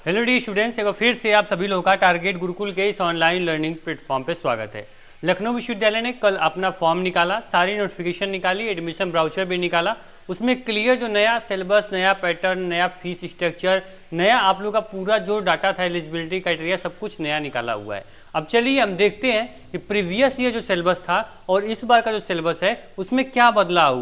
Hello D students, एक बार फिर से आप सभी लोगों का टारगेट गुरुकुल के इस ऑनलाइन लर्निंग प्लेटफॉर्म पे स्वागत है। लखनऊ विश्वविद्यालय ने कल अपना फॉर्म निकाला, सारी नोटिफिकेशन निकाली, एडमिशन ब्राउचर भी निकाला। उसमें क्लियर जो नया सिलेबस, नया पैटर्न, नया फीस स्ट्रक्चर, नया आप लोग का पूरा जो डाटा था, एलिजिबिलिटी क्राइटेरिया, सब कुछ नया निकाला हुआ है। अब चलिए हम देखते हैं कि प्रीवियस ईयर जो सिलेबस था और इस बार का जो सिलेबस है उसमें क्या बदलाव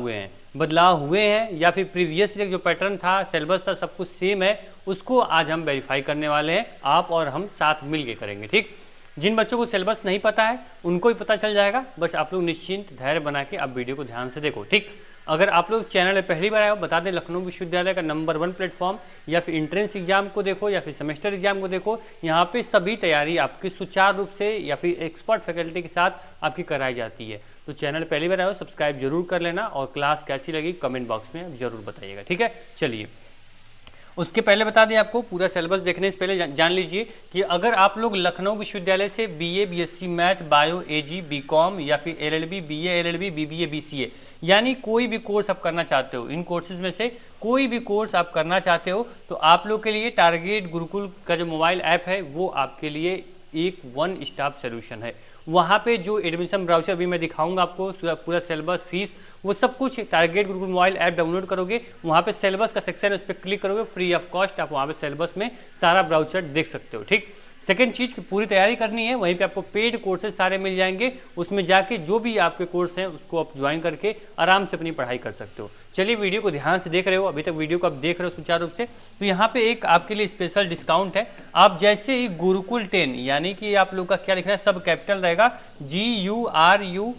हुए हैं या फिर प्रीवियस ईयर जो पैटर्न था, सिलेबस था, सब कुछ सेम है। उसको आज हम वेरीफाई करने वाले हैं, आप और हम साथ मिल के करेंगे। ठीक, जिन बच्चों को सिलेबस नहीं पता है उनको ही पता चल जाएगा, बस आप लोग निश्चिंत धैर्य बना के आप वीडियो को ध्यान से देखो। ठीक, अगर आप लोग चैनल में पहली बार आए हो, बता दें लखनऊ विश्वविद्यालय का नंबर 1 प्लेटफॉर्म, या फिर एंट्रेंस एग्जाम को देखो या फिर सेमेस्टर एग्जाम को देखो, यहाँ पे सभी तैयारी आपकी सुचारू रूप से या फिर एक्सपर्ट फैकल्टी के साथ आपकी कराई जाती है। तो चैनल पहली बार आए हो, सब्सक्राइब जरूर कर लेना और क्लास कैसी लगी कमेंट बॉक्स में जरूर बताइएगा। ठीक है, चलिए उसके पहले बता दें आपको, पूरा सिलेबस देखने से पहले जान लीजिए कि अगर आप लोग लखनऊ विश्वविद्यालय से बीए, बीएससी मैथ, बायो, एजी, बीकॉम या फिर LLB, BA, LLB, BBA, BCA यानी कोई भी कोर्स आप करना चाहते हो, इन कोर्सेज में से कोई भी कोर्स आप करना चाहते हो, तो आप लोग के लिए टारगेट गुरुकुल का जो मोबाइल ऐप है वो आपके लिए एक वन स्टॉप सोल्यूशन है। वहाँ पे जो एडमिशन ब्राउचर भी मैं दिखाऊंगा आपको, पूरा सिलेबस, फीस, वो सब कुछ target Gurukul mobile app download करोगे, वहाँ पे सिलेबस का सेक्शन है, उस पर क्लिक करोगे, फ्री ऑफ कॉस्ट आप वहाँ पे सिलेबस में सारा ब्राउचर देख सकते हो। ठीक, सेकंड चीज़ की पूरी तैयारी करनी है, वहीं पे आपको पेड कोर्सेज सारे मिल जाएंगे, उसमें जाके जो भी आपके कोर्स हैं उसको आप ज्वाइन करके आराम से अपनी पढ़ाई कर सकते हो। चलिए वीडियो को ध्यान से देख रहे हो, अभी तक वीडियो को आप देख रहे हो सुचारू रूप से, तो यहाँ पे एक आपके लिए स्पेशल डिस्काउंट है। आप जैसे ही गुरुकुल 10 यानी कि आप लोग का क्या लिखना है, सब कैपिटल रहेगा, GURUKUL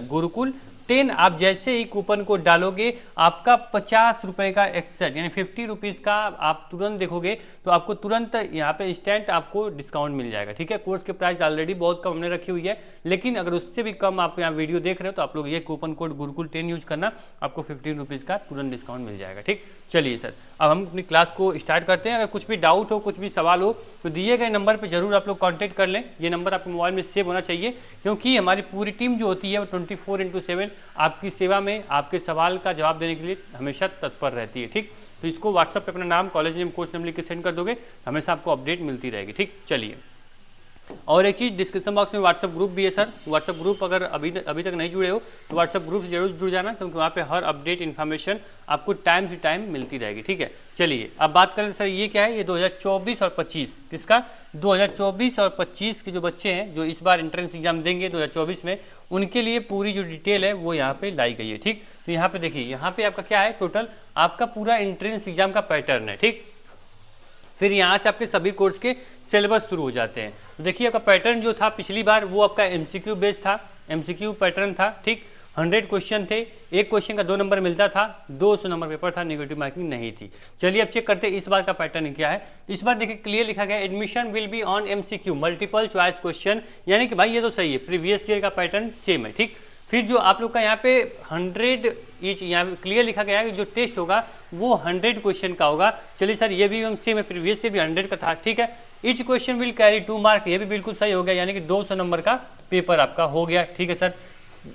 गुरुकुल 10, आप जैसे ही कूपन कोड डालोगे आपका 50 रुपए का एक्सेट यानी 50 रुपीज़ का आप तुरंत देखोगे तो आपको तुरंत यहाँ पे इंस्टेंट आपको डिस्काउंट मिल जाएगा। ठीक है, कोर्स की प्राइस ऑलरेडी बहुत कम हमने रखी हुई है, लेकिन अगर उससे भी कम आप यहाँ वीडियो देख रहे हो तो आप लोग ये कूपन कोड गुरुकुल 10 यूज करना, आपको 15 रुपीज़ का तुरंत डिस्काउंट मिल जाएगा। ठीक, चलिए सर अब हम अपनी क्लास को स्टार्ट करते हैं। अगर कुछ भी डाउट हो, कुछ भी सवाल हो तो दिए गए नंबर पर जरूर आप लोग कॉन्टैक्ट कर लें। ये नंबर आपके मोबाइल में सेव होना चाहिए, क्योंकि हमारी पूरी टीम जो होती है वो 24x7 आपकी सेवा में आपके सवाल का जवाब देने के लिए हमेशा तत्पर रहती है। ठीक, तो इसको व्हाट्सएप पे अपना नाम, कॉलेज नेम, कोर्स नेम लिख के सेंड कर दोगे, हमेशा आपको अपडेट मिलती रहेगी। ठीक, चलिए और एक चीज़, डिस्क्रिप्शन बॉक्स में व्हाट्सएप ग्रुप भी है सर। व्हाट्सएप ग्रुप अगर अभी तक नहीं जुड़े हो तो व्हाट्सएप ग्रुप से जरूर जुड़ जाना, क्योंकि वहाँ पे हर अपडेट इन्फॉर्मेशन आपको टाइम टू टाइम मिलती रहेगी। ठीक है, चलिए अब बात करें सर, ये क्या है, ये 2024 और 25 किसका, 2024 और 25 के जो बच्चे हैं जो इस बार एंट्रेंस एग्जाम देंगे 2024 में, उनके लिए पूरी जो डिटेल है वो यहाँ पे लाई गई है। ठीक, तो यहाँ पे देखिए, यहाँ पे आपका क्या है, टोटल आपका पूरा एंट्रेंस एग्जाम का पैटर्न है। ठीक, फिर यहाँ से आपके सभी कोर्स के सिलेबस शुरू हो जाते हैं। तो देखिए आपका पैटर्न जो था पिछली बार वो आपका एमसीक्यू बेस्ड था, एमसीक्यू पैटर्न था। ठीक, 100 क्वेश्चन थे, एक क्वेश्चन का 2 नंबर मिलता था, 200 नंबर पेपर था, नेगेटिव मार्किंग नहीं थी। चलिए अब चेक करते हैं इस बार का पैटर्न क्या है। इस बार देखिए क्लियर लिखा गया, admission will be on MCQ multiple choice question, यानी कि भाई ये तो सही है, प्रीवियस ईयर का पैटर्न सेम है। ठीक, फिर जो आप लोग का यहाँ पे 100 ईच यहाँ क्लियर लिखा गया है कि जो टेस्ट होगा वो 100 क्वेश्चन का होगा। चलिए सर ये भी हम सेम है, प्रीवियस ईयर भी 100 का था। ठीक है, each question will carry 2 mark, ये भी बिल्कुल सही हो गया, यानी कि 200 नंबर का पेपर आपका हो गया। ठीक है सर,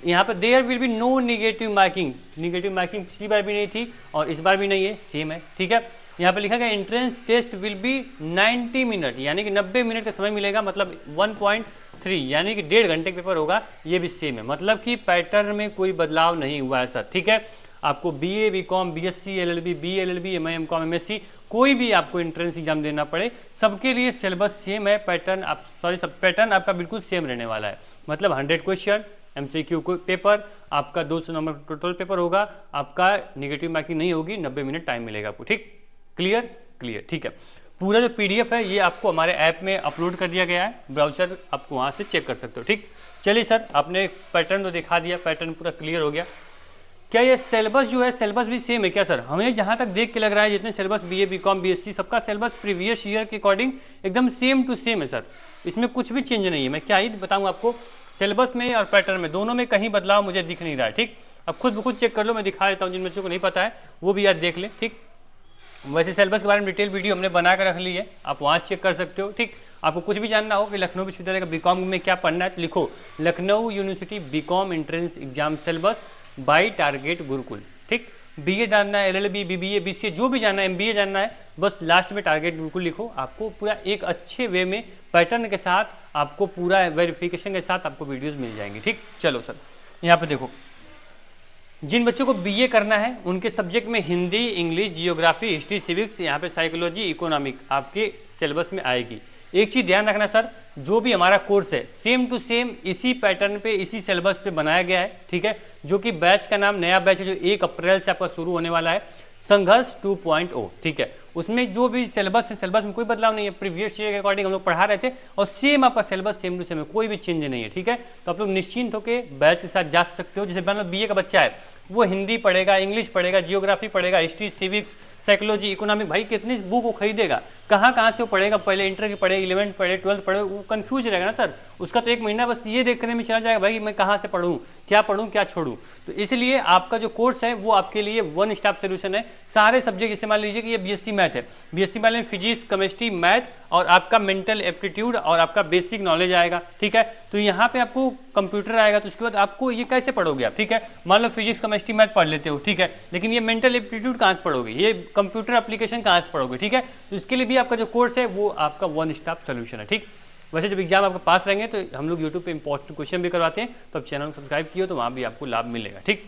यहाँ पर there will be no negative marking, negative marking पिछली बार भी नहीं थी और इस बार भी नहीं है, सेम है। ठीक है, यहाँ पे लिखा गया entrance test will be 90 minute, यानी कि 90 मिनट का समय मिलेगा, मतलब 1.3 यानी कि 1.5 घंटे का पेपर होगा, ये भी सेम है, मतलब कि पैटर्न में कोई बदलाव नहीं हुआ है सर। ठीक है, आपको BA, BCom, BSc, LLB, BLLB, MCom, MSc कोई भी आपको एंट्रेंस एग्जाम देना पड़े, सबके लिए सिलेबस सेम है, पैटर्न आप सब पैटर्न आपका बिल्कुल सेम रहने वाला है। मतलब 100 क्वेश्चन एमसीक्यू पेपर, आपका 200 नंबर टोटल पेपर होगा, आपका नेगेटिव मार्किंग नहीं होगी, 90 मिनट टाइम मिलेगा आपको। ठीक, क्लियर क्लियर। ठीक है, पूरा जो पीडीएफ है ये आपको हमारे ऐप में अपलोड कर दिया गया है, ब्राउचर आपको वहाँ से चेक कर सकते हो। ठीक, चलिए सर आपने पैटर्न तो दिखा दिया, पैटर्न पूरा क्लियर हो गया। क्या ये सिलेबस जो है, सिलेबस भी सेम है क्या सर? हमें जहाँ तक देख के लग रहा है जितने सिलेबस बीए, बीकॉम, बीएससी सबका सिलेबस प्रीवियस ईयर के अकॉर्डिंग एकदम सेम टू सेम है सर, इसमें कुछ भी चेंज नहीं है। मैं क्या ही बताऊँ आपको, सिलेबस में और पैटर्न में दोनों में कहीं बदलाव मुझे दिख नहीं रहा है। ठीक, अब खुद ब खुद चेक कर लो, मैं दिखा देता हूँ, जिन बच्चों को नहीं पता है वो भी याद देख लें। ठीक, वैसे सिलेबस के बारे में डिटेल वीडियो हमने बना कर रख ली है, आप वहाँ चेक कर सकते हो। ठीक, आपको कुछ भी जानना हो कि लखनऊ विश्वविद्यालय का बीकॉम में क्या पढ़ना है तो लिखो Lucknow university BCom entrance exam syllabus by target Gurukul. ठीक, बीए जानना है, एलएलबी, बीबीए, बीसीए, जो भी जानना है, एमबीए जानना है, बस लास्ट में टारगेट बिल्कुल लिखो। आपको पूरा एक अच्छे वे में पैटर्न के साथ, आपको पूरा वेरिफिकेशन के साथ आपको वीडियोस मिल जाएंगी। ठीक, चलो सर यहाँ पे देखो, जिन बच्चों को बीए करना है उनके सब्जेक्ट में Hindi, English, geography, history, civics, यहाँ पे साइकोलॉजी, इकोनॉमिक आपके सिलेबस में आएगी। एक चीज़ ध्यान रखना सर, जो भी हमारा कोर्स है सेम टू सेम इसी पैटर्न पे, इसी सिलेबस पे बनाया गया है। ठीक है, जो कि बैच का नाम, नया बैच है जो 1 अप्रैल से आपका शुरू होने वाला है, संघर्ष 2.0। ठीक है, उसमें जो भी सिलेबस है, सिलेबस में कोई बदलाव नहीं है, प्रीवियस ईयर के अकॉर्डिंग हम लोग पढ़ा रहे थे और सेम आपका सिलेबस सेम टू सेम है, कोई भी चेंज नहीं है। ठीक है, तो आप लोग निश्चिंत होकर बैच के साथ जा सकते हो। जैसे मान लो बीए का बच्चा है, वो हिंदी पढ़ेगा, इंग्लिश पढ़ेगा, जियोग्राफी पढ़ेगा, हिस्ट्री, सिविक्स, साइकोलॉजी, इकोनॉमिक, भाई कितनी बुक वो खरीदेगा, कहाँ से वो पढ़ेगा, पहले इंटर की पढ़े, 11th पढ़े, 12th पढ़े, वो कंफ्यूज रहेगा ना सर। उसका तो 1 महीना बस ये देखने में चला जाएगा, भाई मैं कहाँ से पढ़ूँ, क्या छोड़ूँ। तो इसलिए आपका जो कोर्स है वो आपके लिए वन स्टॉप सोल्यूशन है। सारे सब्जेक्ट, जैसे मान लीजिए कि ये बीएससी मैथ है, बीएससी मैथ में फिजिक्स, केमिस्ट्री, मैथ और आपका मेंटल एप्टीट्यूड और आपका बेसिक नॉलेज आएगा। ठीक है, तो यहाँ पे आपको कंप्यूटर आएगा, तो उसके बाद आपको ये कैसे पढ़ोगे आप। ठीक है, मान लो फिजिक्स, केमिस्ट्री, मैथ पढ़ लेते हो, ठीक है, लेकिन ये मेंटल एप्टीट्यूड कहाँ से पढ़ोगे, ये कंप्यूटर एप्लीकेशन कहाँ से पढ़ोगे। ठीक है, तो इसके लिए भी आपका जो कोर्स है वो आपका वन स्टॉप सोल्यूशन है। ठीक, वैसे जब एग्जाम आपके पास रहेंगे तो हम लोग यूट्यूब पे इंपॉर्टेंट क्वेश्चन भी करवाते हैं, तो आप चैनल को सब्सक्राइब किए तो वहाँ भी आपको लाभ मिलेगा। ठीक,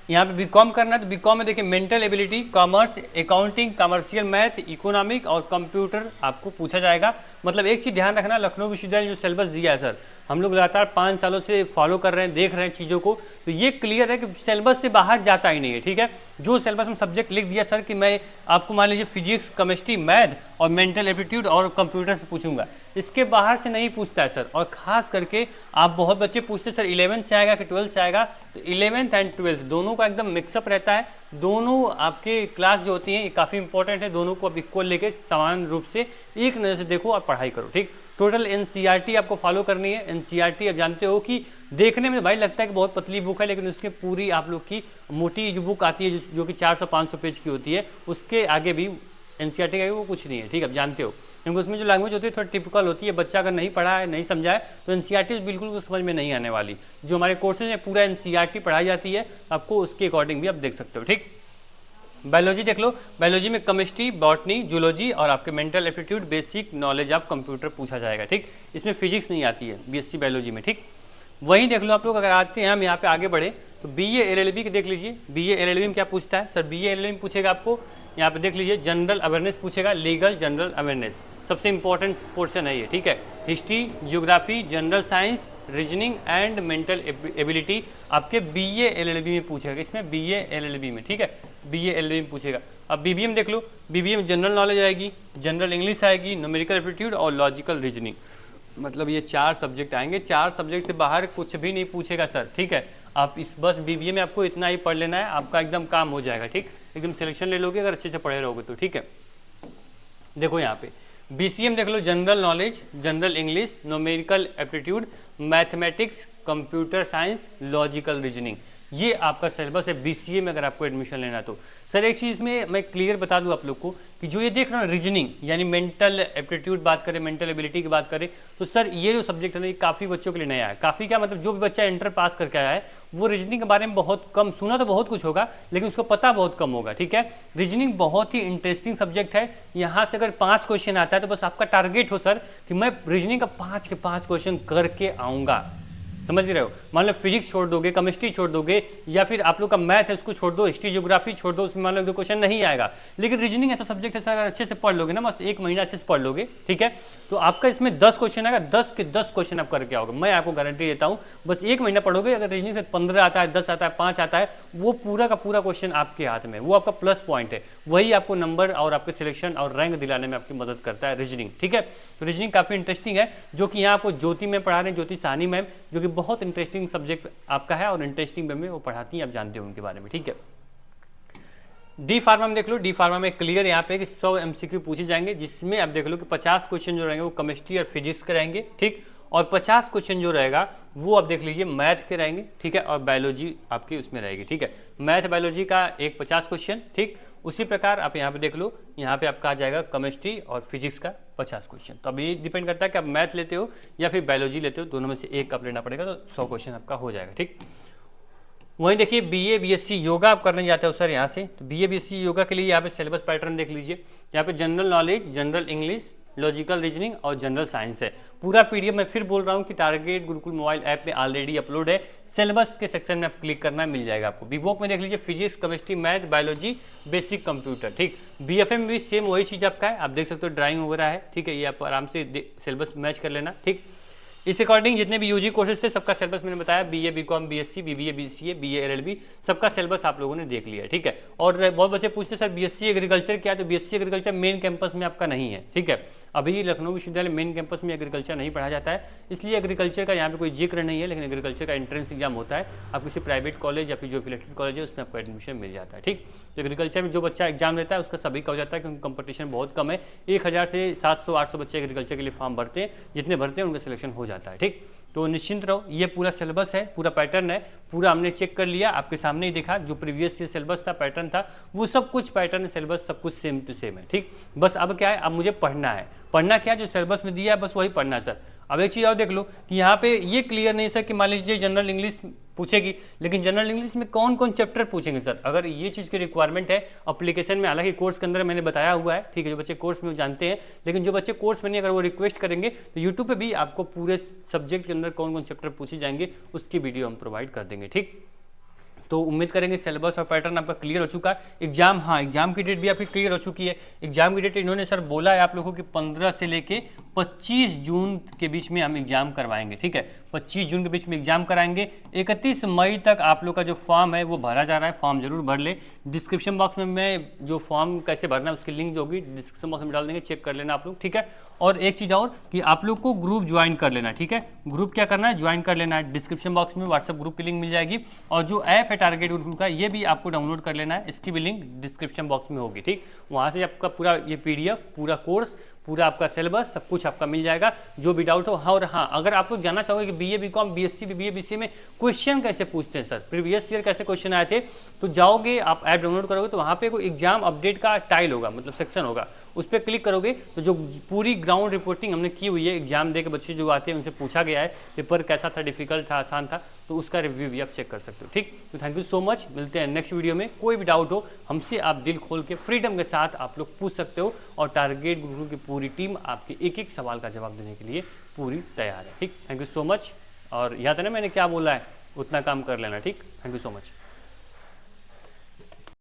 यहाँ पे बीकॉम करना है तो बीकॉम में देखिए mental ability, commerce, accounting, commercial math, economic और कंप्यूटर आपको पूछा जाएगा। मतलब एक चीज़ ध्यान रखना, लखनऊ विश्वविद्यालय जो सिलेबस दिया है सर, हम लोग लगातार 5 सालों से फॉलो कर रहे हैं, देख रहे हैं चीज़ों को, तो ये क्लियर है कि सिलेबस से बाहर जाता ही नहीं है। ठीक है, जो सिलेबस में सब्जेक्ट लिख दिया सर कि मैं आपको मान लीजिए फिजिक्स, केमिस्ट्री, मैथ और मेंटल एप्टीट्यूड और कंप्यूटर से पूछूंगा, इसके बाहर से नहीं पूछता है सर। और खास करके आप बहुत बच्चे पूछते सर 11th से आएगा कि 12th से आएगा, तो 11th एंड 12th दोनों का एकदम मिक्सअप रहता है। दोनों आपके क्लास जो होती हैं ये काफ़ी इंपॉर्टेंट है, दोनों को आप इक्वल लेके समान रूप से एक नज़र से देखो और पढ़ाई करो। ठीक, टोटल एनसीईआरटी आपको फॉलो करनी है। एनसीईआरटी आप जानते हो कि देखने में भाई लगता है कि बहुत पतली बुक है, लेकिन उसके पूरी आप लोग की मोटी जो बुक आती है जो कि 400-500 पेज की होती है, उसके आगे भी एनसीईआरटी का वो कुछ नहीं है। ठीक है, आप जानते हो, क्योंकि उसमें जो लैंग्वेज होती है थोड़ा टिपिकल होती है, बच्चा अगर नहीं पढ़ा है, नहीं समझा है तो एनसीईआरटी बिल्कुल समझ में नहीं आने वाली। जो हमारे कोर्सेज हैं पूरा एनसीईआरटी पढ़ाई जाती है, आपको उसके अकॉर्डिंग भी आप देख सकते हो। ठीक, बायोलॉजी देख लो, बायोलॉजी में केमिस्ट्री, बॉटनी, जूलॉजी और आपके mental aptitude, basic knowledge of computer पूछा जाएगा। ठीक, इसमें फिजिक्स नहीं आती है बीएससी बायोलॉजी में। ठीक, वहीं देख लो आप लोग, अगर आते हैं हम यहाँ पे आगे बढ़े तो बीए एलएलबी के देख लीजिए। बीए एलएलबी में क्या पूछता है सर, बीए एलएलबी में पूछेगा आपको, यहाँ पे देख लीजिए जनरल अवेयरनेस पूछेगा, लीगल जनरल अवेयरनेस सबसे इंपॉर्टेंट पोर्शन है ये। ठीक है, history, geography, general science, reasoning and mental ability आपके बीए एलएलबी में पूछेगा, इसमें बीए एलएलबी में। ठीक है, बीए एलएलबी में पूछेगा। अब बीबीए में देख लो, बीबीए में जनरल नॉलेज आएगी, जनरल इंग्लिश आएगी, न्यूमेरिकल एप्टीट्यूड और लॉजिकल रीजनिंग। मतलब ये 4 सब्जेक्ट आएंगे, 4 सब्जेक्ट से बाहर कुछ भी नहीं पूछेगा सर। ठीक है, आप इस बस बीबीए में आपको इतना ही पढ़ लेना है, आपका एकदम काम हो जाएगा। ठीक, एकदम सिलेक्शन ले लोगे अगर अच्छे से पढ़े रहोगे तो। ठीक है, देखो यहाँ पे बीसीएम देख लो, general knowledge, general English, numerical aptitude, mathematics, computer science, logical reasoning, ये आपका सिलेबस है बीसीए में अगर आपको एडमिशन लेना है तो। सर एक चीज़ में मैं क्लियर बता दूं आप लोग को कि जो ये देख रहा हूँ रीजनिंग यानी मेंटल एप्टीट्यूड बात करें, मेंटल एबिलिटी की बात करें, तो सर ये जो सब्जेक्ट है ना ये काफ़ी बच्चों के लिए नया है। काफ़ी क्या मतलब, जो भी बच्चा इंटर पास करके आया है वो रीजनिंग के बारे में बहुत कम सुना, तो बहुत कुछ होगा लेकिन उसको पता बहुत कम होगा। ठीक है, रीजनिंग बहुत ही इंटरेस्टिंग सब्जेक्ट है। यहाँ से अगर 5 क्वेश्चन आता है तो बस आपका टारगेट हो सर कि मैं रीजनिंग का 5 के 5 क्वेश्चन करके आऊँगा। समझ रहे हो, मान लो फिजिक्स छोड़ दोगे, केमिस्ट्री छोड़ दोगे, या फिर आप लोग का मैथ है उसको छोड़ दो, हिस्ट्री ज्योग्राफी छोड़ दो, उसमें मान लो 2 क्वेश्चन नहीं आएगा, लेकिन रीजनिंग ऐसा सब्जेक्ट है सर अगर अच्छे से पढ़ लोगे ना, बस 1 महीना अच्छे से पढ़ लोगे, ठीक है, तो आपका इसमें 10 क्वेश्चन आएगा, 10 के 10 क्वेश्चन आप करके आओगे, मैं आपको गारंटी देता हूँ। बस 1 महीना पढ़ोगे, अगर रीजनिंग से 15 आता है, 10 आता है, 5 आता है, वो पूरा का पूरा क्वेश्चन आपके हाथ में, वो आपका प्लस पॉइंट है, वही आपको नंबर और आपके सिलेक्शन और रैंक दिलाने में आपकी मदद करता है रीजनिंग। ठीक है, तो रीजनिंग काफ़ी इंटरेस्टिंग है, जो कि यहाँ आपको ज्योति में पढ़ा रहे हैं, ज्योति साहनी मैम, जो कि बहुत इंटरेस्टिंग सब्जेक्ट आपका है और इंटरेस्टिंग वे में वो पढ़ाती हैं, आप जानते हो उनके बारे में। ठीक है, डी फार्मा में देख लो, डी फार्मा में क्लियर यहाँ पे कि 100 एमसीक्यू पूछे जाएंगे, जिसमें आप देख लो कि 50 क्वेश्चन जो रहेंगे वो केमिस्ट्री और फिजिक्स के रहेंगे, ठीक, और 50 क्वेश्चन जो रहेगा वो आप देख लीजिए मैथ के रहेंगे, ठीक है, और बायोलॉजी आपकी उसमें रहेगी। ठीक है, मैथ बायोलॉजी का एक 50 क्वेश्चन, ठीक, उसी प्रकार आप यहाँ पे देख लो, यहाँ पे आपका आ जाएगा केमिस्ट्री और फिजिक्स का 50 क्वेश्चन। तो अब ये डिपेंड करता है कि आप मैथ लेते हो या फिर बायोलॉजी लेते हो, दोनों में से एक आप लेना पड़ेगा, तो 100 क्वेश्चन आपका हो जाएगा। ठीक, वहीं देखिए बीए बीएससी योगा आप करने जाते हो सर यहाँ से, तो बीए बीएससी योगा के लिए यहाँ पे सिलेबस पैटर्न देख लीजिए। यहाँ पे general knowledge, general English, logical reasoning और जनरल साइंस है। पूरा पीडीएफ मैं फिर बोल रहा हूँ कि टारगेट गुरुकुल मोबाइल ऐप में ऑलरेडी अपलोड है। सिलेबस के सेक्शन में आप क्लिक करना मिल जाएगा आपको। बीवोक में देख लीजिए physics, chemistry, math, biology, basic computer, ठीक। बीएफए में भी सेम वही चीज़ आपका है, आप देख सकते हो ड्राइंग वगैरह है, ठीक है। ये आप आराम से सिलेबस मैच कर लेना, ठीक। इस अकॉर्डिंग जितने भी यूजी कोर्सेज थे सबका सिलेबस मैंने बताया, BA BCom BSc BBA BCA BA LLB, सबका सिलेबस आप लोगों ने देख लिया है, ठीक है। और बहुत बच्चे पूछते सर बीएससी एग्रीकल्चर क्या है, तो बीएससी एग्रीकल्चर मेन कैंपस में आपका नहीं है, ठीक है। अभी लखनऊ विश्वविद्यालय मेन कैंपस में एग्रीकल्चर नहीं पढ़ा जाता है, इसलिए एग्रीकल्चर का यहाँ पे कोई जिक्र नहीं है। लेकिन एग्रीकल्चर का एंट्रेंस एग्जाम होता है, आप किसी प्राइवेट कॉलेज या फिर जो एफिलिएटेड कॉलेज है उसमें आपको एडमिशन मिल जाता है, ठीक। तो एग्रीकल्चर में जो बच्चा एग्जाम देता है उसका सभी का हो जाता है, क्योंकि कंपटीशन बहुत कम है। 1000 से 700-800 बच्चे एग्रीकल्चर के लिए फॉर्म भरते हैं, जितने भरते हैं उनका सिलेक्शन हो जाता है, ठीक। तो निश्चिंत रहो, ये पूरा सिलेबस है, पूरा पैटर्न है, पूरा हमने चेक कर लिया, आपके सामने ही देखा। जो प्रीवियस ईयर सिलेबस था, पैटर्न था, वो सब कुछ पैटर्न सिलेबस सब कुछ सेम टू सेम है, ठीक। बस अब क्या है, अब मुझे पढ़ना है। पढ़ना क्या, जो सिलेबस में दिया है बस वही पढ़ना है सर। अब एक चीज़ और देख लो कि यहाँ पे ये क्लियर नहीं सर कि मान लीजिए जनरल इंग्लिश पूछेगी, लेकिन जनरल इंग्लिश में कौन कौन चैप्टर पूछेंगे सर। अगर ये चीज़ की रिक्वायरमेंट है एप्लीकेशन में, हालांकि कोर्स के अंदर मैंने बताया हुआ है, ठीक है। जो बच्चे कोर्स में जानते हैं, लेकिन जो बच्चे कोर्स में नहीं, अगर वो रिक्वेस्ट करेंगे तो यूट्यूब पे भी आपको पूरे सब्जेक्ट के अंदर कौन कौन चैप्टर पूछे जाएंगे उसकी वीडियो हम प्रोवाइड कर देंगे, ठीक। तो उम्मीद करेंगे सिलेबस और पैटर्न आपका क्लियर हो चुका है। एग्जाम, हाँ एग्जाम की डेट भी आपकी क्लियर हो चुकी है। एग्जाम की डेट इन्होंने सर बोला है आप लोगों की 15 से लेके 25 जून के बीच में हम एग्जाम करवाएंगे, ठीक है। 25 जून के बीच में एग्जाम कराएंगे। 31 मई तक आप लोग का जो फॉर्म है वो भरा जा रहा है, फॉर्म जरूर भर ले। डिस्क्रिप्शन बॉक्स में मैं जो फॉर्म कैसे भरना है उसकी लिंक जो होगी डिस्क्रिप्शन बॉक्स में डाल देंगे, चेक कर लेना आप लोग, ठीक है। और एक चीज़ और कि आप लोग को ग्रुप ज्वाइन कर लेना, ठीक है। ग्रुप क्या करना है, ज्वाइन कर लेना है। डिस्क्रिप्शन बॉक्स में व्हाट्सएप ग्रुप की लिंक मिल जाएगी, और जो ऐप है टारगेट गुरुकुल का ये भी आपको डाउनलोड कर लेना है, इसकी भी लिंक डिस्क्रिप्शन बॉक्स में होगी, ठीक। वहाँ से आपका पूरा ये पीडीएफ, पूरा कोर्स, पूरा आपका सिलेबस सब कुछ आपका मिल जाएगा, जो भी डाउट हो। हाँ, और हाँ अगर आप लोग जानना चाहोगे कि BA BCom BSc BBA BCA में क्वेश्चन कैसे पूछते हैं सर, प्रीवियस ईयर कैसे क्वेश्चन आए थे, तो जाओगे आप ऐप डाउनलोड करोगे तो वहाँ पे कोई एग्जाम अपडेट का टाइल होगा, मतलब सेक्शन होगा, उस पर क्लिक करोगे तो जो पूरी ग्राउंड रिपोर्टिंग हमने की हुई है, एग्जाम दे के बच्चे जो आते हैं उनसे पूछा गया है पेपर कैसा था, डिफिकल्ट था, आसान था, तो उसका रिव्यू भी आप चेक कर सकते हो, ठीक। तो थैंक यू सो मच, मिलते हैं नेक्स्ट वीडियो में। कोई भी डाउट हो हमसे आप दिल खोल के फ्रीडम के साथ आप लोग पूछ सकते हो, और टारगेट गुरुकुल की पूरी टीम आपके एक एक सवाल का जवाब देने के लिए पूरी तैयार है, ठीक। थैंक यू सो मच, और याद है ना मैंने क्या बोला है, उतना काम कर लेना, ठीक। Thank you so much.